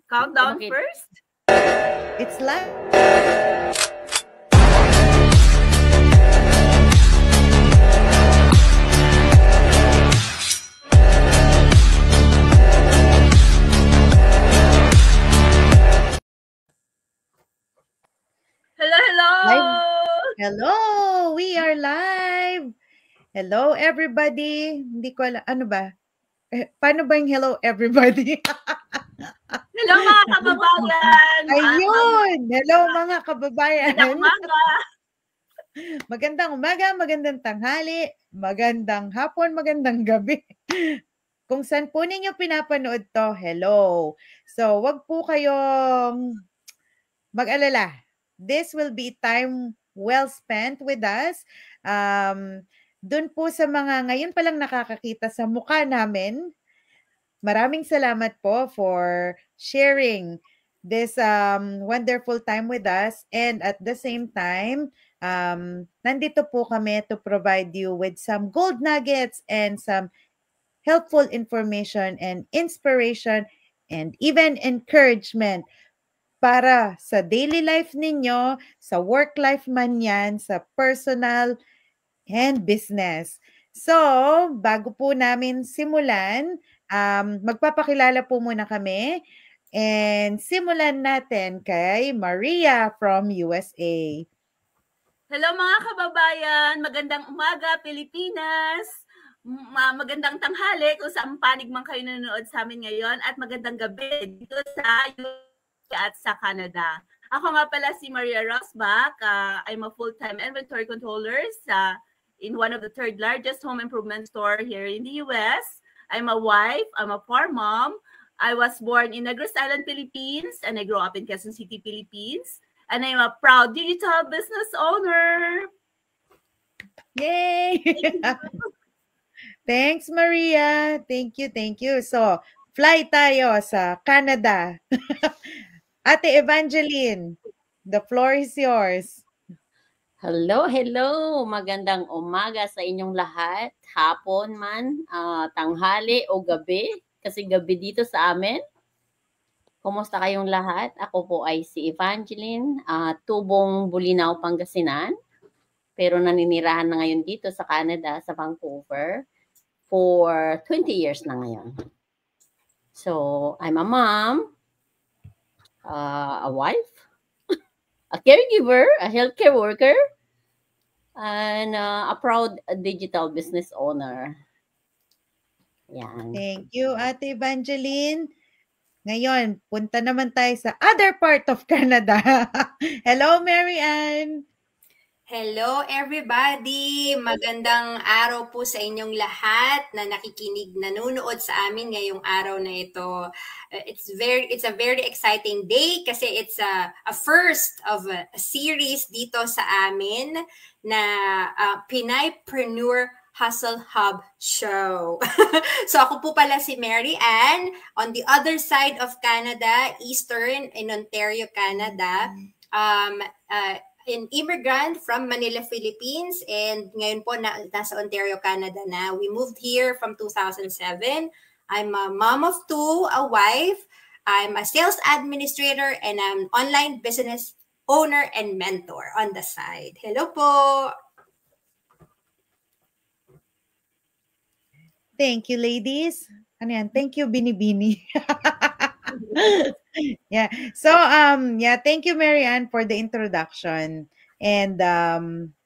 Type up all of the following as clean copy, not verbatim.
Countdown first? It's live. Hello, hello! Live. Hello! We are live! Hello, everybody! Hindi ko alam, ano ba? Paano ba yung hello, everybody? Hello, mga kababayan! Ayun! Hello, mga kababayan! Magandang umaga! Magandang umaga, magandang tanghali, magandang hapon, magandang gabi. Kung saan po ninyo pinapanood to, hello. So, wag po kayong mag-alala. This will be time well spent with us. Doon po sa mga ngayon pa lang nakakakita sa mukha namin, maraming salamat po for sharing this wonderful time with us. And at the same time, nandito po kami to provide you with some gold nuggets and some helpful information and inspiration and even encouragement para sa daily life ninyo, sa work life man yan, sa personal and business. So, bago po namin simulan, magpapakilala po muna kami and simulan natin kay Maria from USA. Hello mga kababayan! Magandang umaga, Pilipinas! Magandang tanghali kung saan panig man kayo nanonood sa amin ngayon at magandang gabi dito sa UK at sa Canada. Ako nga pala si Maria Rosbach. I'm a full-time inventory controller in one of the third largest home improvement store here in the US. I'm a wife. I'm a farm mom. I was born in Negros Island, Philippines, and I grew up in Quezon City, Philippines. And I'm a proud digital business owner. Yay! Thanks, Maria. Thank you, thank you. So, fly tayo sa Canada. Ate Evangeline, the floor is yours. Hello, hello. Magandang umaga sa inyong lahat. Hapon man, tanghali o gabi. Kasi gabi dito sa amin. Kumusta kayong lahat? Ako po ay si Evangeline, tubong Bulinaw, Pangasinan. Pero naninirahan na ngayon dito sa Canada, sa Vancouver, for 20 years na ngayon. So, I'm a mom, a wife, a caregiver, a healthcare worker, and a proud digital business owner. Yan. Thank you, Ate Evangeline. Ngayon, punta naman tayo sa other part of Canada. Hello, Mary Ann. Hello everybody! Magandang araw po sa inyong lahat na nakikinig, nanonood sa amin ngayong araw na ito. It's a very exciting day kasi it's a first of a series dito sa amin na Pinaypreneur Hustle Hub Show. So ako po pala si Mary Ann on the other side of Canada, Eastern in Ontario, Canada. An immigrant from Manila, Philippines, and ngayon po nasa Ontario, Canada na. We moved here from 2007. I'm a mom of two, a wife. I'm a sales administrator and I'm online business owner and mentor on the side. Hello po! Thank you, ladies. Ano yan? Thank you, Binibini. Yeah. So, thank you, Mary Ann, for the introduction. And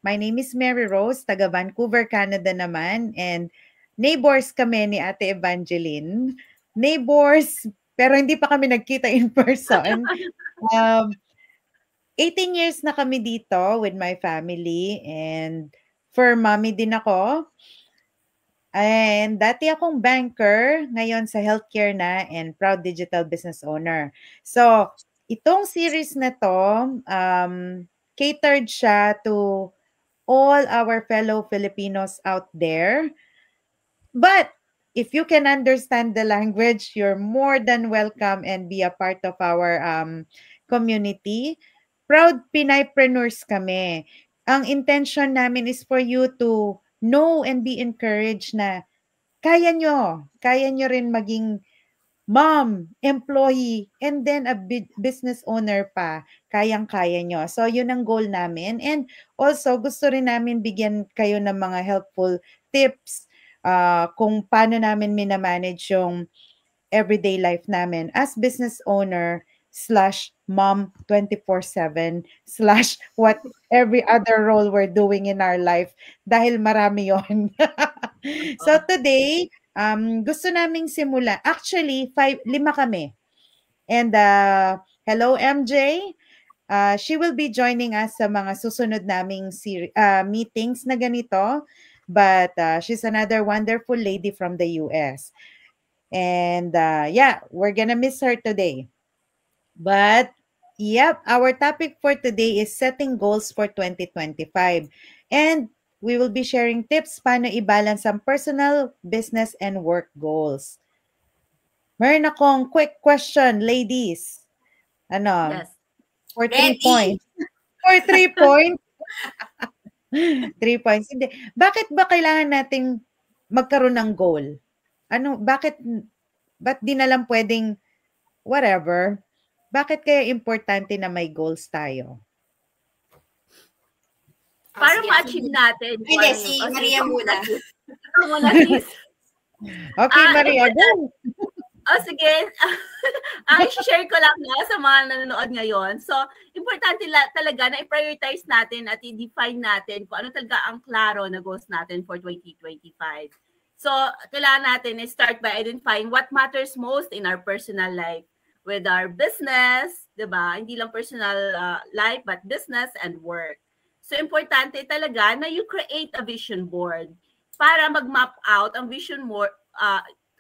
my name is Mary Rose, taga Vancouver, Canada naman. And neighbors kami ni Ate Evangeline. Neighbors, pero hindi pa kami nagkita in person. 18 years na kami dito with my family. And for mommy din ako. And dati akong banker, ngayon sa healthcare na and proud digital business owner. So, itong series na to, catered siya to all our fellow Filipinos out there. But if you can understand the language, you're more than welcome and be a part of our community. Proud Pinaypreneurs kami. Ang intention namin is for you to know and be encouraged na kaya nyo rin maging mom, employee, and then a business owner pa, kayang-kaya nyo. So, yun ang goal namin. And also, gusto rin namin bigyan kayo ng mga helpful tips kung paano namin minamanage yung everyday life namin as business owner / mom 24/7 / what every other role we're doing in our life dahil marami yon. So today, gusto naming simula. Actually, 5 kami. And hello MJ. She will be joining us sa mga susunod naming meetings na ganito. But she's another wonderful lady from the US. And yeah, we're gonna miss her today. But yep, our topic for today is setting goals for 2025. And we will be sharing tips paano i-balance ang personal, business, and work goals. Meron akong quick question, ladies. Ano? Yes. For 3 Ready. points. For 3 points? 3 points. Hindi. Bakit ba kailangan nating magkaroon ng goal? Ba't di na lang pwedeng whatever? Bakit kaya importante na may goals tayo? Para sige, ma-achieve natin. Hindi, si Maria muna. Muna, sis. Okay, Maria, go. Sige. I-share ko lang sa mga nanonood ngayon. So, importante talaga na i-prioritize natin at i-define natin kung ano talaga ang klaro na goals natin for 2025. So, kailangan natin start by identifying what matters most in our personal life with our business, diba? Hindi lang personal life, but business and work. So, importante talaga na you create a vision board para mag-map out ang vision board.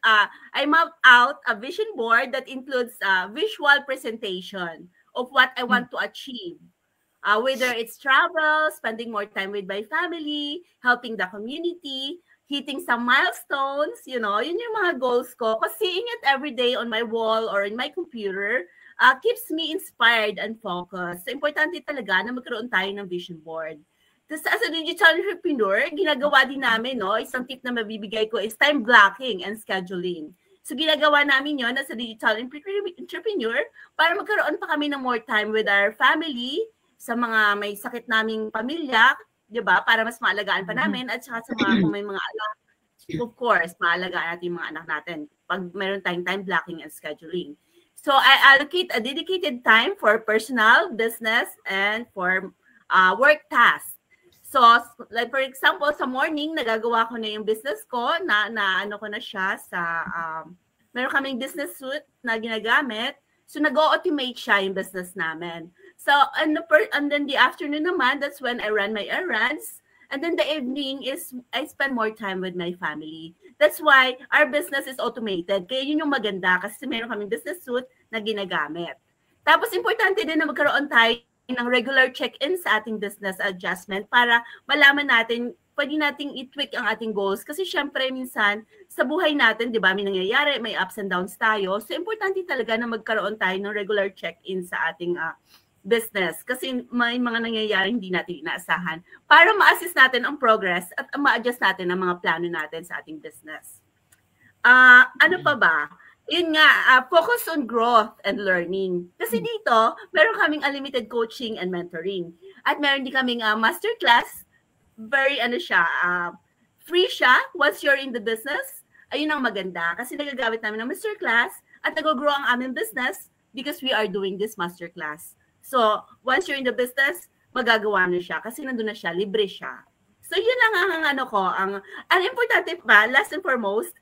I map out a vision board that includes visual presentation of what I want to achieve. Whether it's travel, spending more time with my family, helping the community, hitting some milestones, yun yung mga goals ko. Because seeing it every day on my wall or in my computer keeps me inspired and focused. So, importante talaga na magkaroon tayo ng vision board. Tapos as a digital entrepreneur, ginagawa din namin, isang tip na mabibigay ko is time blocking and scheduling. So, ginagawa namin yon as a digital entrepreneur para magkaroon pa kami ng more time with our family, sa mga may sakit naming pamilya, diba? Para mas maalagaan pa namin at saka sa mga kung may mga anak, of course, maalagaan natin yung mga anak natin pag meron tayong time blocking and scheduling. So, I allocate a dedicated time for personal, business, and for work tasks. So, like for example, sa morning, nagagawa ko na yung business ko, na ano ko na siya sa, meron kaming business suite na ginagamit. So, nag-automate siya yung business namin. So, and then the afternoon naman, that's when I run my errands. And then the evening is I spend more time with my family. That's why our business is automated. Kaya yun yung maganda kasi meron kaming business suite na ginagamit. Tapos, importante din na magkaroon tayo ng regular check-in sa ating business adjustment para malaman natin, pwede nating i-tweak ang ating goals. Kasi syempre, minsan, sa buhay natin, di ba, may nangyayari, may ups and downs tayo. So, importante talaga na magkaroon tayo ng regular check-in sa ating business. Kasi may mga nangyayari hindi natin inaasahan para ma-assist natin ang progress at ma-adjust natin ang mga plano natin sa ating business. Ano pa ba? Yun nga, focus on growth and learning. Kasi dito, meron kaming unlimited coaching and mentoring. At meron din kaming masterclass. Very, free siya once you're in the business. Ayun ang maganda. Kasi nagagamit namin ng masterclass at nag-grow ang aming business because we are doing this masterclass. So, once you're in the business, magagawa na siya. Kasi nandun na siya, libre siya. So, yun lang ang importante pa, last and foremost,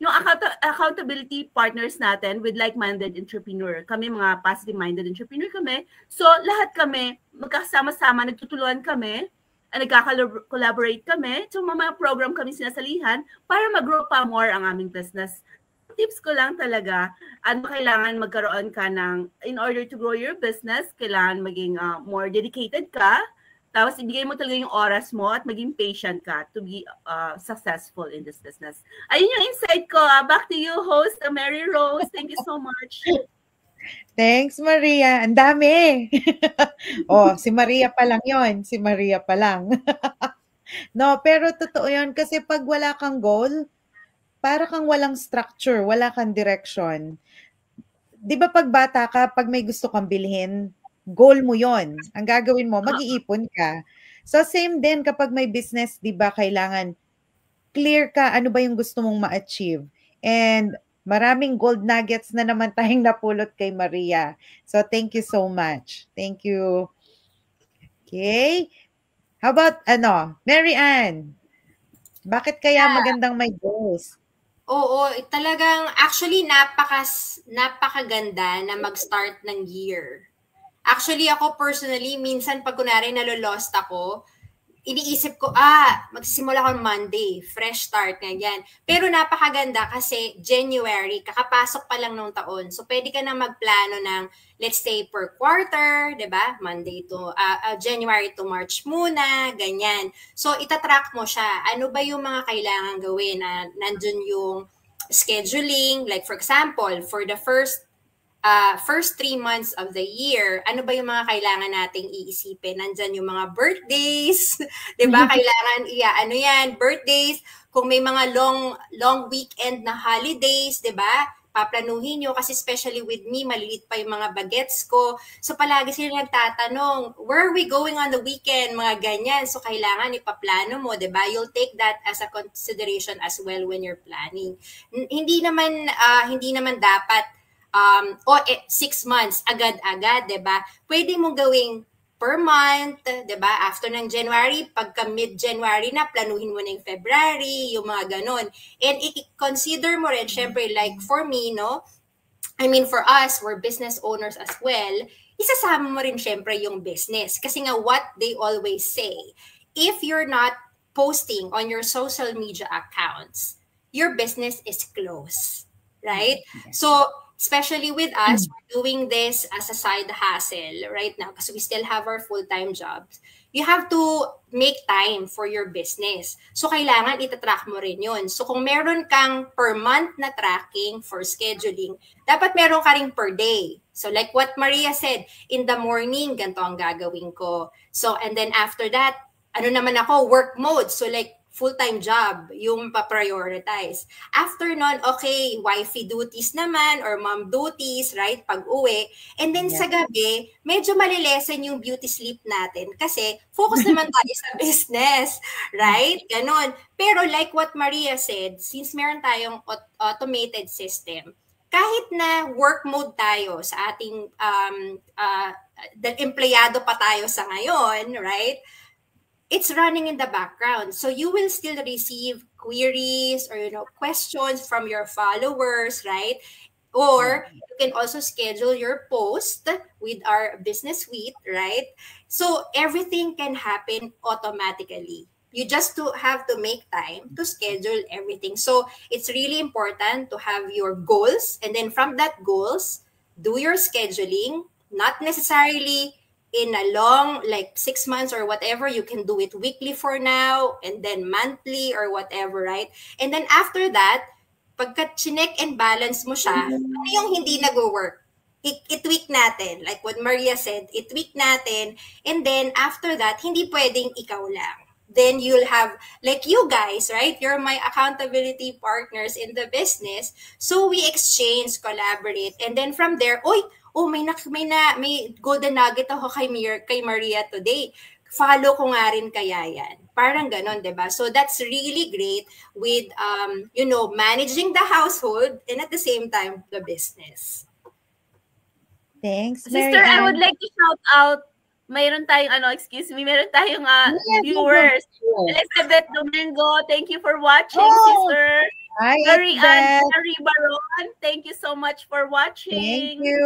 yung accountability partners natin with like-minded entrepreneur. Kami mga positive-minded entrepreneur kami. So, lahat kami, magkasama-sama, nagtutulungan kami, nagkaka-collaborate kami. So, mga program kami sinasalihan para mag-grow pa more ang aming business. Tips ko lang talaga, kailangan magkaroon ka ng, in order to grow your business, kailangan maging more dedicated ka. Tapos, ibigay mo talaga yung oras mo at maging patient ka to be successful in this business. Ayun yung insight ko. Back to you, host Mary Rose. Thank you so much. Thanks, Maria. Ang dami. Si Maria pa lang yon. Si Maria pa lang. No, pero totoo yun. Kasi pag wala kang goal, para kang walang structure, wala kang direction. 'Di ba pag bata ka, pag may gusto kang bilhin, goal mo yon. Ang gagawin mo, mag-iipon ka. So same din kapag may business, 'di ba, kailangan clear ka ano ba yung gusto mong ma-achieve. And maraming gold nuggets na naman tayong napulot kay Maria. So thank you so much. Thank you. Okay. How about Mary Ann? Bakit kaya magandang may goals? Oo, talagang actually napakaganda na mag-start ng year. Actually ako personally, minsan pag kunwari nalo-lost ako, iniisip ko, magsisimula ako Monday, fresh start, ganyan. Pero napakaganda kasi January, kakapasok pa lang nung taon. So pwede ka na magplano ng, let's say, per quarter, di ba? January to March muna, ganyan. So itatrack mo siya. Ano ba yung mga kailangan gawin? Nandun yung scheduling, like for example, for the first 3 months of the year, ano ba yung mga kailangan nating iisipin? Nandyan yung mga birthdays, di ba? Kailangan, birthdays. Kung may mga long weekend na holidays, di ba? Paplanuhin nyo kasi especially with me, malilit pa yung mga bagets ko. So palagi sila nagtatanong, where are we going on the weekend? Mga ganyan. So kailangan ipaplano mo, di ba? You'll take that as a consideration as well when you're planning. Hindi naman dapat 6 months, agad-agad, diba? Pwede mong gawing per month, diba? After ng January, pagka mid-January na, planuhin mo na yung February, yung mga ganon. And i-consider mo rin, syempre, like for me, for us, we're business owners as well, isasama mo rin syempre yung business. Kasi nga, what they always say, if you're not posting on your social media accounts, your business is closed, right? So, especially with us, we're doing this as a side hustle right now because we still have our full-time jobs. You have to make time for your business. So, kailangan itatrack mo rin yun. So, kung meron kang per month na tracking for scheduling, dapat meron ka rin per day. So, like what Maria said, in the morning, ganito ang gagawin ko. So, and then after that, work mode. So, like, full-time job, yung pa-prioritize. After nun, okay, wifey duties naman or mom duties, right, pag-uwi. And then sa gabi, medyo malilesen yung beauty sleep natin kasi focus naman tayo sa business, right? Ganon. Pero like what Maria said, since meron tayong automated system, kahit na work mode tayo sa ating empleyado pa tayo sa ngayon, right? It's running in the background. So you will still receive queries or questions from your followers, right? Or you can also schedule your post with our business suite, right? So everything can happen automatically. You just have to make time to schedule everything. So it's really important to have your goals, and then from that goals, do your scheduling, not necessarily in a long, like 6 months or whatever. You can do it weekly for now, and then monthly or whatever, right? And then after that, pagka chinek and balance mo siya, ano yung hindi nag-work? I-tweak natin. Like what Maria said, i-tweak natin. And then after that, hindi pwedeng ikaw lang. Then you'll have, like you guys, right? You're my accountability partners in the business. So we exchange, collaborate. And then from there, may golden nugget ako kay Maria today. Follow ko nga rin kaya yan. Parang ganon, diba? So that's really great with, managing the household and at the same time, the business. Thanks, Sister, Mary I would Ann. like to shout out, mayroon tayong viewers. Elizabeth Domingo, thank you for watching, sister. Hi, Mary Ann Elizabeth. Baron, thank you so much for watching. Thank you.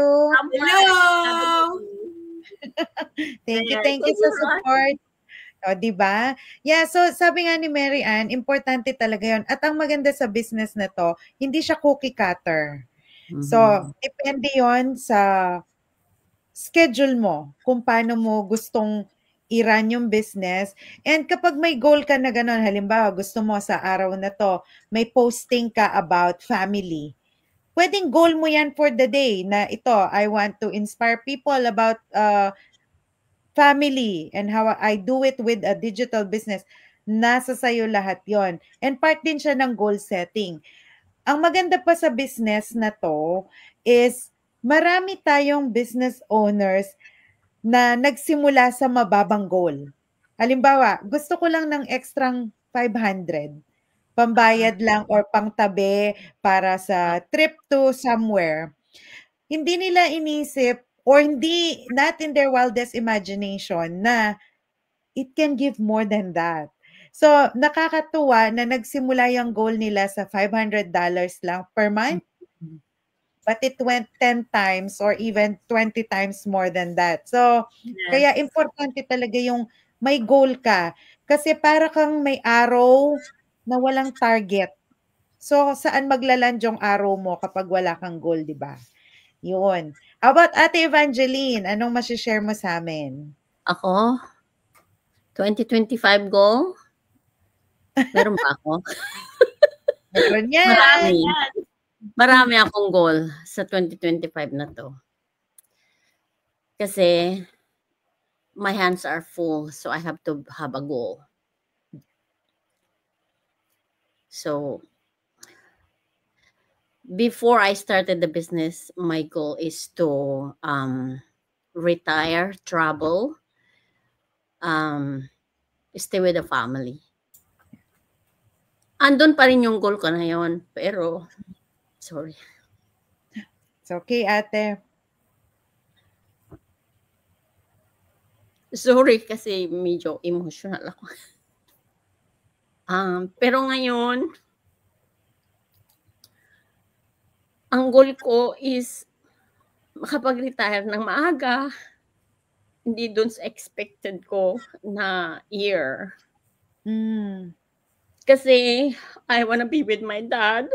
Hello! Thank you Thank sa you, support. O, diba? Yeah, so sabi nga ni Mary Ann, importante talaga yun. At ang maganda sa business na to, hindi siya cookie cutter. So, depende yon sa schedule mo, kung paano mo gustong i-run yung business. And kapag may goal ka na gano'n, halimbawa gusto mo sa araw na to, may posting ka about family. Pwedeng goal mo yan for the day na ito, I want to inspire people about family and how I do it with a digital business. Nasa sayo lahat yon. And part din siya ng goal setting. ang maganda pa sa business na to is marami tayong business owners na nagsimula sa mababang goal. Halimbawa, gusto ko lang ng extrang 500, pambayad lang or pangtabi para sa trip to somewhere. Hindi nila inisip or hindi, not in their wildest imagination na it can give more than that. So, nakakatuwa na nagsimula yung goal nila sa $500 lang per month, but it went 10 times or even 20 times more than that. So, kaya importante talaga yung may goal ka. Kasi para kang may arrow na walang target. So, saan maglaland yung arrow mo kapag wala kang goal, di ba? Yun. How about Ate Evangeline? Anong masishare mo sa amin? Ako, 2025 goal? Meron ba ako? Meron yan. Marami. Marami akong goal sa 2025 na to. Kasi my hands are full, so I have to have a goal. So, before I started the business, my goal is to retire, travel, stay with the family. Andun pa rin yung goal ko na yun, pero sorry. It's okay, ate. Sorry kasi medyo emotional ako. Pero ngayon, ang goal ko is makapag-retire ng maaga. Hindi dun sa expected ko na year. Kasi I wanna be with my dad.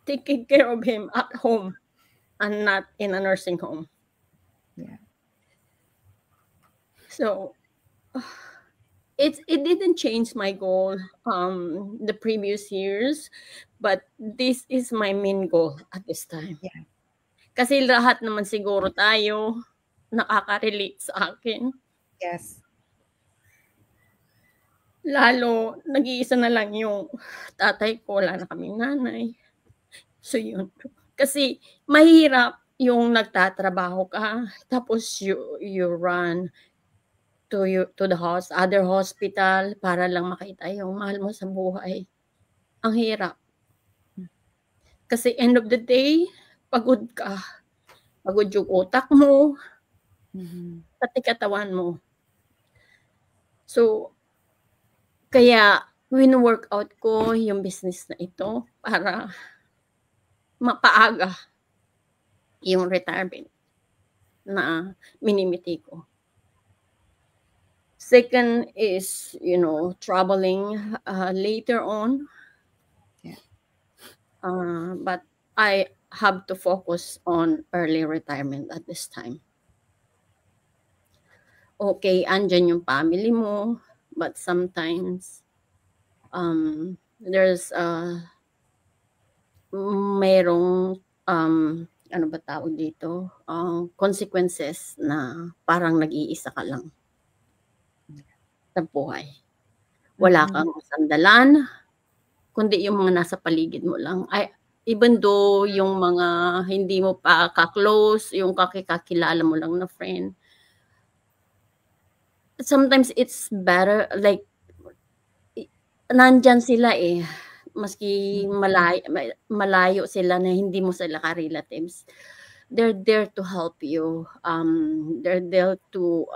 Taking care of him at home and not in a nursing home. Yeah. So, it didn't change my goal the previous years, but this is my main goal at this time. Yeah. Kasi lahat naman siguro tayo nakaka-relate sa akin. Yes. Lalo, nag-iisa na lang yung tatay ko, wala na kaming nanay. So yun. Kasi mahirap yung nagtatrabaho ka, tapos you run to the other hospital para lang makita yung mahal mo sa buhay. Ang hirap. Kasi end of the day, pagod ka. Pagod yung utak mo, pati katawan mo. So, kaya win-workout ko yung business na ito para mapaaga yung retirement na minimiti ko. Second is, traveling later on. Yeah. But I have to focus on early retirement at this time. Okay, andyan yung family mo, but sometimes there's merong ano ba tawag dito? Consequences na parang nag-iisa ka lang sa buhay. Wala kang sandalan, kundi yung mga nasa paligid mo lang. Even though yung mga hindi mo pa ka-close, yung kakilala mo lang na friend, sometimes it's better, like, nandyan sila maski malayo sila na hindi mo sila ka-relatives. They're there to help you. They're there to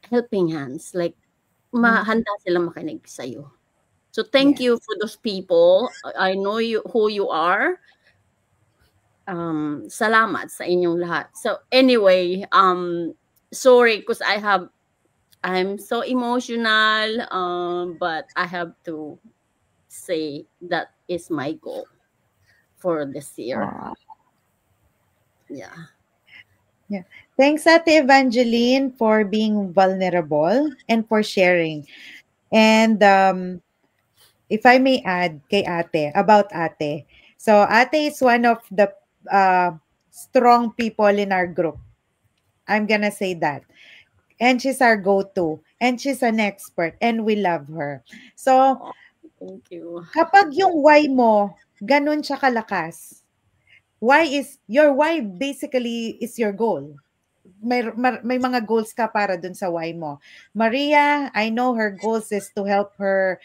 helping hands. Like, handa sila makinig sa'yo. So, thank you for those people. I know who you are. Salamat sa inyong lahat. So, anyway, sorry because I'm so emotional, but I have to say that is my goal for this year. Yeah. Thanks, Ate Evangeline, for being vulnerable and for sharing. And if I may add kay Ate, about Ate. So, Ate is one of the strong people in our group. I'm gonna say that. And she's our go-to. And she's an expert. And we love her. So, Thank you. Kapag yung why mo, ganun siya kalakas. Your why basically is your goal. May mga goals ka para dun sa why mo. Maria, I know her goals is to help her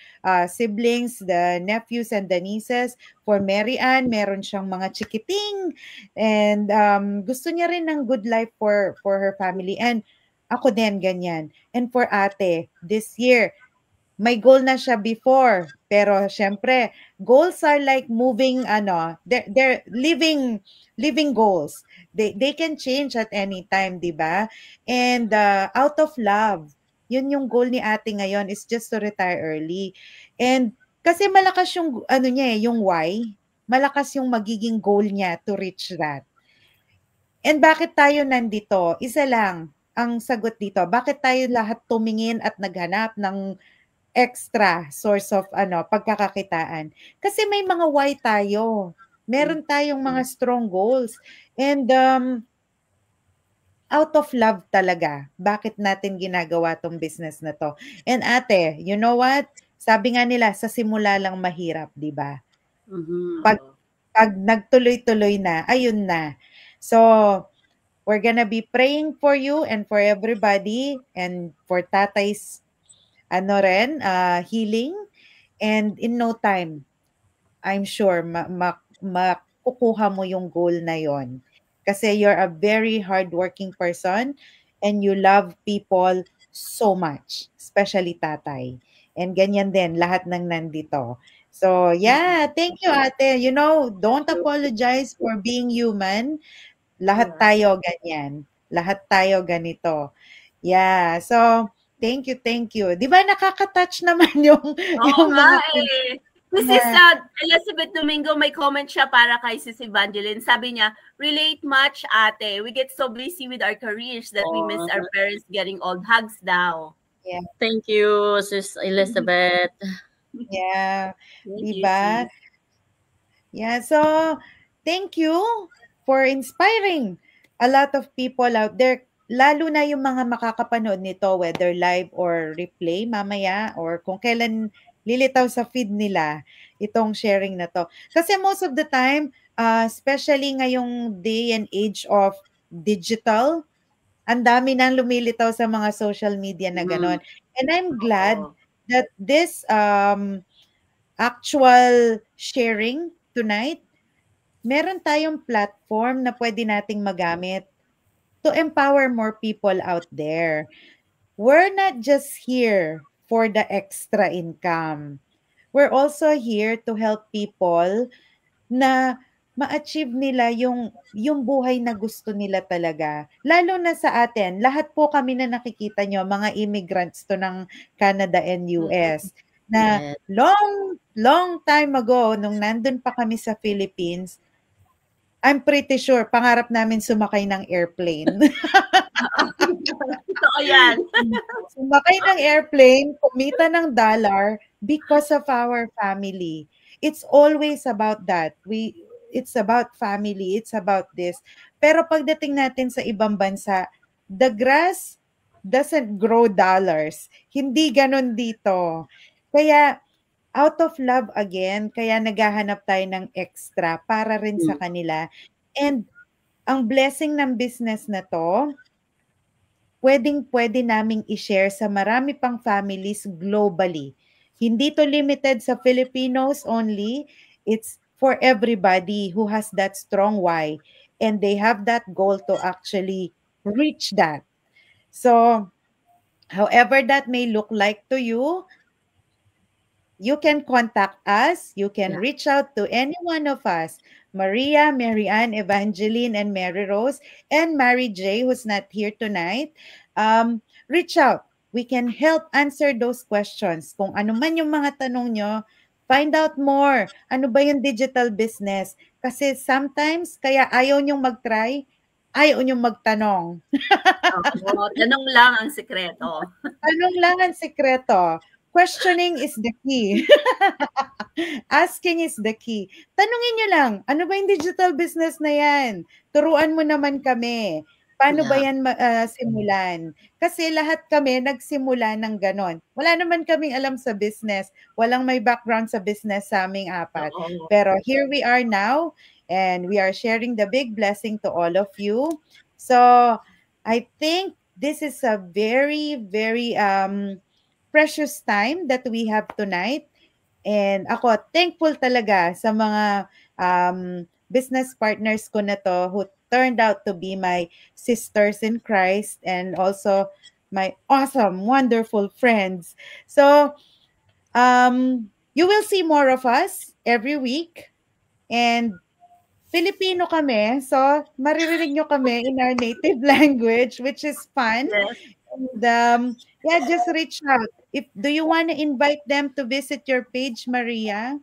siblings, the nephews and the nieces. For Mary Ann, meron siyang mga chikiting and gusto niya rin ng good life for her family. And ako din, ganyan. And for ate, this year, may goal na siya before. Pero syempre, goals are like moving, they're living goals. They can change at any time, di ba? And out of love, yun yung goal ni ate ngayon is just to retire early. And kasi malakas yung, yung why, malakas yung magiging goal niya to reach that. And bakit tayo nandito? Isa lang ang sagot dito. Bakit tayo lahat tumingin at naghanap ng extra source of pagkakakitaan? Kasi may mga why tayo. Meron tayong mga strong goals. And out of love talaga, bakit natin ginagawa tong business na to? And ate, you know what? Sabi nga nila, sa simula lang mahirap, di ba? Pag nagtuloy-tuloy na, ayun na. So, we're gonna be praying for you and for everybody and for tatay's healing. And in no time, I'm sure makukuha mo yung goal na yon. Kasi you're a very hardworking person and you love people so much, especially tatay. And ganyan din, lahat ng nandito. So, yeah, thank you, ate. You know, don't apologize for being human. Lahat tayo ganyan. Lahat tayo ganito. Yeah, so, thank you. Di ba nakaka-touch naman yung mga... Mrs. Elizabeth Domingo, may comment siya para kay Sis Evangeline. Sabi niya, relate much, ate. We get so busy with our careers that we miss our parents getting old. Hugs daw. Yeah. Thank you, Sis Elizabeth. Yeah. Diba? Yeah, so thank you for inspiring a lot of people out there. Lalo na yung mga makakapanood nito, whether live or replay mamaya, or kung kailan lilitaw sa feed nila itong sharing na to. Kasi most of the time, especially ngayong day and age of digital, ang dami nang lumilitaw sa mga social media na ganon. And I'm glad that this actual sharing tonight, meron tayong platform na pwede nating magamit to empower more people out there. We're not just here for the extra income. We're also here to help people na ma-achieve nila yung buhay na gusto nila talaga. Lalo na sa atin, lahat po kami na nakikita nyo, mga immigrants to ng Canada and US, na long time ago, nung nandun pa kami sa Philippines, I'm pretty sure, pangarap namin sumakay ng airplane. Totoo yan. Sumakay ng airplane, kumita ng dollar because of our family. It's always about that. It's about family. It's about this. Pero pagdating natin sa ibang bansa, the grass doesn't grow dollars. Hindi ganun dito. Kaya, out of love again, kaya naghahanap tayo ng extra para rin sa kanila. And ang blessing ng business na to, pwede naming i-share sa marami pang families globally. Hindi to limited sa Filipinos only. It's for everybody who has that strong why and they have that goal to actually reach that. So, however that may look like to you, you can contact us. You can reach out to any one of us. Maria, Mary Ann, Evangeline, and Mary Rose, and Mary J, who's not here tonight. Reach out. We can help answer those questions. Kung ano man yung mga tanong nyo, find out more. Ano ba yung digital business? Kasi sometimes, kaya ayaw nyong mag-try, ayaw nyong magtanong. Tanong lang ang sekreto. Tanong lang ang sekreto. Questioning is the key. Asking is the key. Tanungin nyo lang, ano ba yung digital business na yan? Turuan mo naman kami. Paano ba Yeah. yan simulan? Kasi lahat kami nagsimula ng ganon. Wala naman kaming alam sa business. Walang may background sa business sa aming apat. Oo. Pero here we are now and we are sharing the big blessing to all of you. So I think this is a very, very precious time that we have tonight. And ako, thankful talaga sa mga business partners ko na to who turned out to be my sisters in Christ and also my awesome, wonderful friends. So, you will see more of us every week. And Filipino kami, so maririnig nyo kami in our native language, which is fun. Yes. And yeah, just reach out. Do you want to invite them to visit your page, Maria?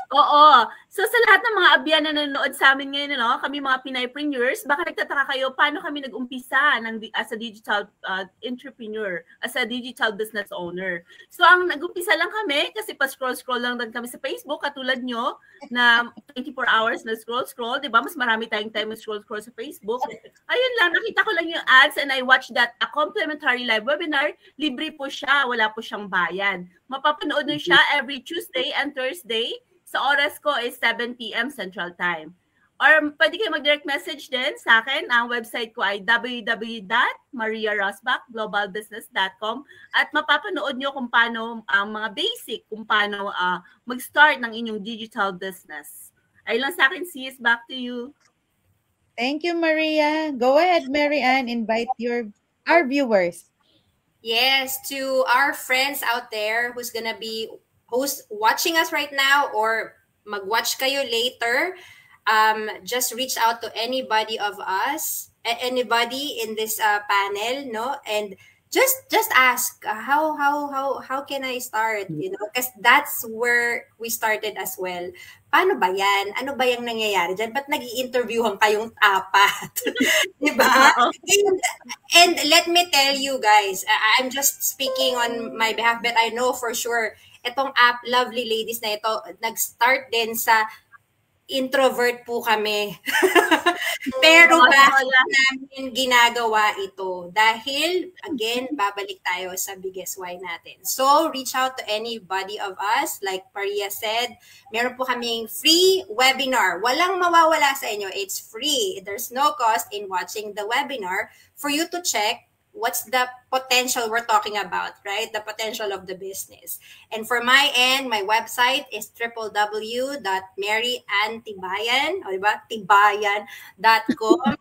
Oo. So sa lahat ng mga abyan na nanonood sa amin ngayon, kami mga Pinaypreneurs, baka nagtataka kayo paano kami nag-umpisa as a digital entrepreneur, as a digital business owner. So ang nag-umpisa lang kami kasi pa-scroll-scroll lang din kami sa Facebook katulad nyo na 24 hours na scroll-scroll, 'di ba? Mas marami tayong time scroll-scroll sa Facebook. Ayun lang, nakita ko lang yung ads and I watched that a complimentary live webinar. Libre po siya, wala po siyang bayad. Mapapanood nyo siya every Tuesday and Thursday. Sa oras ko is 7 p.m. Central Time. Or pwede kayo mag-direct message din sa akin. Ang website ko ay www.mariarosbachglobalbusiness.com at mapapanood nyo kung paano ang mga basic, kung paano mag-start ng inyong digital business. Ayun lang sa akin, sis. Back to you. Thank you, Maria. Go ahead, Mary Ann. Invite our viewers. Yes, to our friends out there who's watching us right now or mag-watch kayo later, just reach out to anybody of us, anybody in this panel, no? And just ask how can I start, because that's where we started as well. Paano ba yan? Ano ba yung nangyayari dyan? Ba't nag-i-interviewhan kayong apat? Diba? And let me tell you guys, I'm just speaking on my behalf, but I know for sure itong app, Lovely Ladies na ito, nag-start din sa introvert po kami. Pero bakit namin ginagawa ito? Dahil, again, babalik tayo sa biggest why natin. So, reach out to anybody of us. Like Maria said, meron po kaming free webinar. Walang mawawala sa inyo. It's free. There's no cost in watching the webinar for you to check what's the potential we're talking about, right? The potential of the business. And for my end, my website is www.maryanntibayan, o diba? Tibayan.com.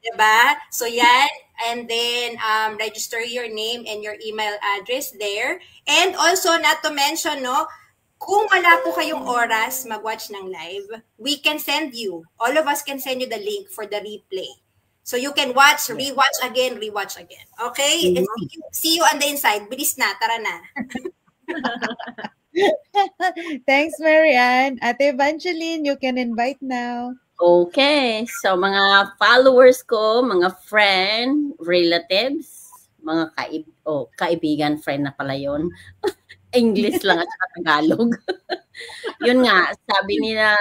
Diba? So yan. And then register your name and your email address there. And also, not to mention, kung wala po kayong oras mag-watch ng live, we can send you, all of us can send you the link for the replay. So you can watch, rewatch again. Okay? And see you on the inside. Bilis na, tara na. Thanks, Mary Ann. Ate Evangeline, you can invite now. Okay. So mga followers ko, mga friend, relatives, mga kaibigan, friend na pala yun. English lang at Tagalog. Yun nga, sabi nila,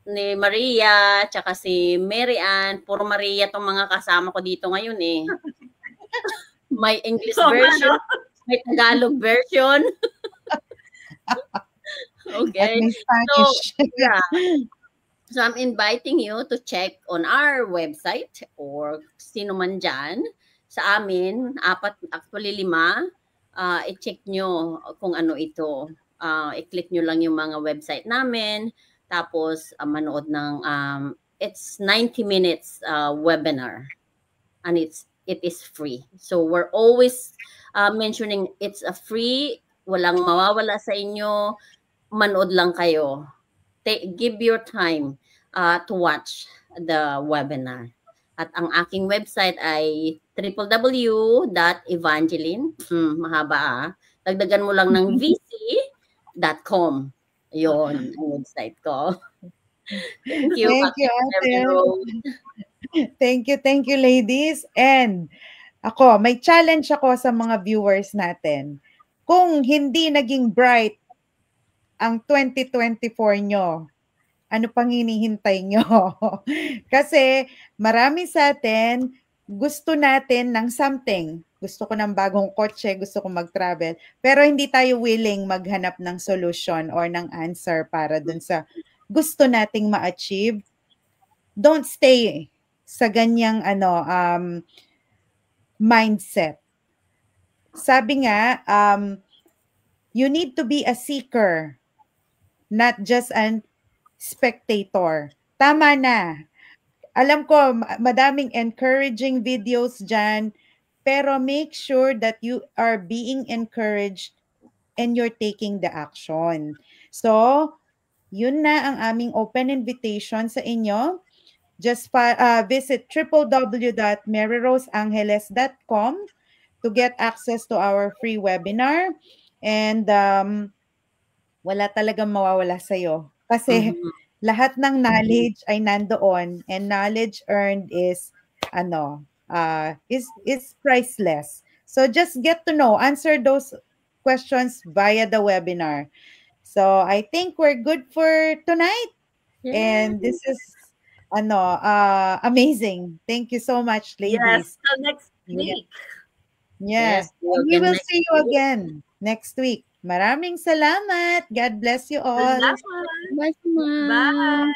ni Maria, tsaka si Mary Ann, puro Maria tong mga kasama ko dito ngayon eh. May English version, may Tagalog version. Okay. At may Spanish. So I'm inviting you to check on our website or sino man dyan sa amin, 4, actually 5, i-check nyo kung ano ito. I-click nyo lang yung mga website namin. Tapos manood ng it's 90 minutes webinar and it is free. So we're always mentioning it's a free, walang mawawala sa inyo, manood lang kayo. Give your time to watch the webinar. At ang aking website ay www.evangeline, mahaba dagdagan mo lang ng vc.com. Yon ang website ko. Thank you. Thank you, ladies. And ako, may challenge ako sa mga viewers natin. Kung hindi naging bright ang 2024 nyo, ano pang hinihintay nyo? Kasi marami sa atin, gusto natin ng something. Gusto ko ng bagong kotse, gusto ko mag-travel. Pero hindi tayo willing maghanap ng solution or ng answer para dun sa gusto nating ma-achieve. Don't stay sa ganyang mindset. Sabi nga, you need to be a seeker, not just an spectator. Tama na. Alam ko, madaming encouraging videos dyan, pero make sure that you are being encouraged and you're taking the action. So, yun na ang aming open invitation sa inyo. Just visit www.maryroseangeles.com to get access to our free webinar. And wala talagang mawawala sa'yo. Kasi lahat ng knowledge ay nandoon, and knowledge earned is priceless. So just get to know, answer those questions via the webinar. So I think we're good for tonight. And this is amazing. Thank you so much, ladies. Yes, till next week. Yes. And we will see you again next week. Maraming salamat. God bless you all. Salamat. Bye. Bye. Bye.